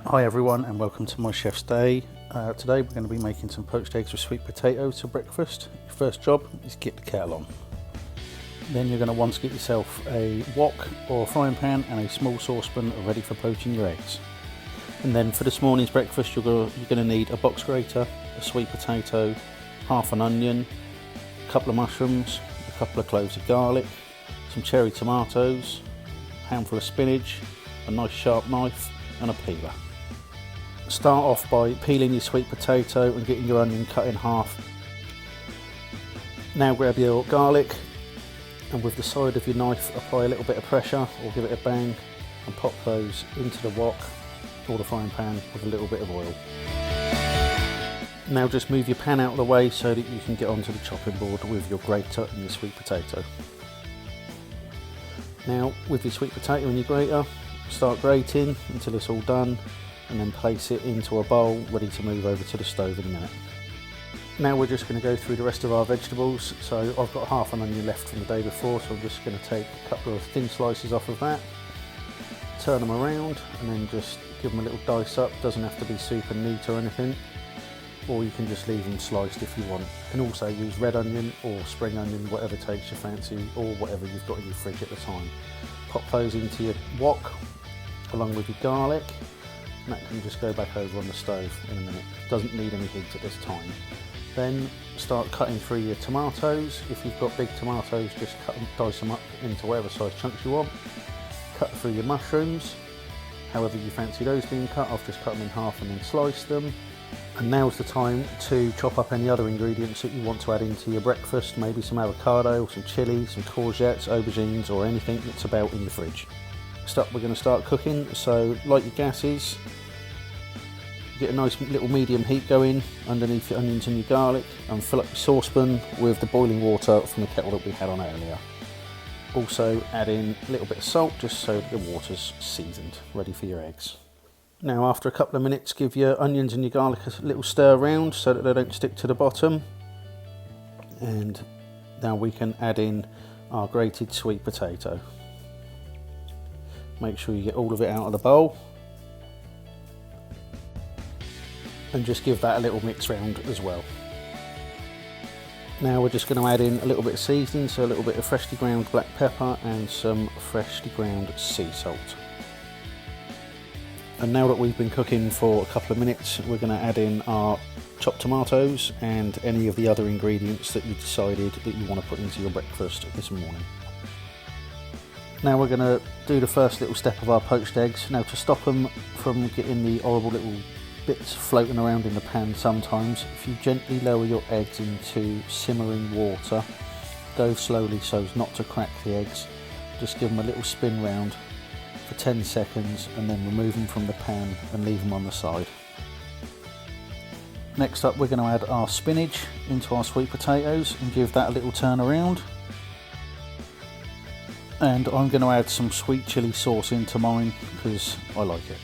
Hi everyone and welcome to my chef's day. Today we're going to be making some poached eggs with sweet potatoes for breakfast. Your first job is get the kettle on. Then you're going to want to get yourself a wok or a frying pan and a small saucepan ready for poaching your eggs. And then for this morning's breakfast you're going to need a box grater, a sweet potato, half an onion, a couple of mushrooms, a couple of cloves of garlic, some cherry tomatoes, a handful of spinach, a nice sharp knife and a peeler. Start off by peeling your sweet potato and getting your onion cut in half. Now grab your garlic and with the side of your knife apply a little bit of pressure or give it a bang and pop those into the wok or the frying pan with a little bit of oil. Now just move your pan out of the way so that you can get onto the chopping board with your grater and your sweet potato. Now with your sweet potato and your grater, start grating until it's all done and then place it into a bowl ready to move over to the stove in a minute. Now we're just going to go through the rest of our vegetables. So I've got half an onion left from the day before, so I'm just going to take a couple of thin slices off of that, turn them around and then just give them a little dice up. Doesn't have to be super neat or anything, or you can just leave them sliced if you want. You can also use red onion or spring onion, whatever takes your fancy, or whatever you've got in your fridge at the time. Pop those into your wok along with your garlic. And that can just go back over on the stove in a minute. Doesn't need any heat at this time. Then start cutting through your tomatoes. If you've got big tomatoes, just dice them up into whatever size chunks you want. Cut through your mushrooms, however you fancy those being cut. I've just cut them in half and then sliced them. And now's the time to chop up any other ingredients that you want to add into your breakfast. Maybe some avocado, some chilli, some courgettes, aubergines, or anything that's about in your fridge. Next up, we're going to start cooking, so light your gases, get a nice little medium heat going underneath your onions and your garlic, and fill up your saucepan with the boiling water from the kettle that we had on earlier. Also add in a little bit of salt just so the water's seasoned, ready for your eggs. Now after a couple of minutes, give your onions and your garlic a little stir around so that they don't stick to the bottom. And now we can add in our grated sweet potato. Make sure you get all of it out of the bowl and just give that a little mix round as well. Now we're just going to add in a little bit of seasoning, so a little bit of freshly ground black pepper and some freshly ground sea salt. And now that we've been cooking for a couple of minutes, we're going to add in our chopped tomatoes and any of the other ingredients that you decided that you want to put into your breakfast this morning. Now we're going to do the first little step of our poached eggs. Now to stop them from getting the horrible little bits floating around in the pan sometimes, if you gently lower your eggs into simmering water, go slowly so as not to crack the eggs. Just give them a little spin round for 10 seconds and then remove them from the pan and leave them on the side. Next up, we're going to add our spinach into our sweet potatoes and give that a little turn around. And I'm going to add some sweet chilli sauce into mine because I like it.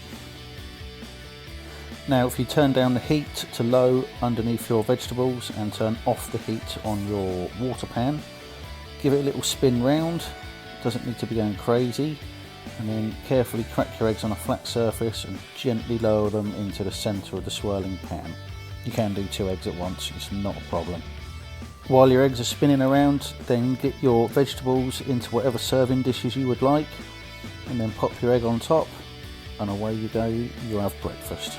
Now if you turn down the heat to low underneath your vegetables and turn off the heat on your water pan, give it a little spin round, doesn't need to be going crazy, and then carefully crack your eggs on a flat surface and gently lower them into the centre of the swirling pan. You can do 2 eggs at once, it's not a problem. While your eggs are spinning around, then get your vegetables into whatever serving dishes you would like, and then pop your egg on top, and away you go, you have breakfast.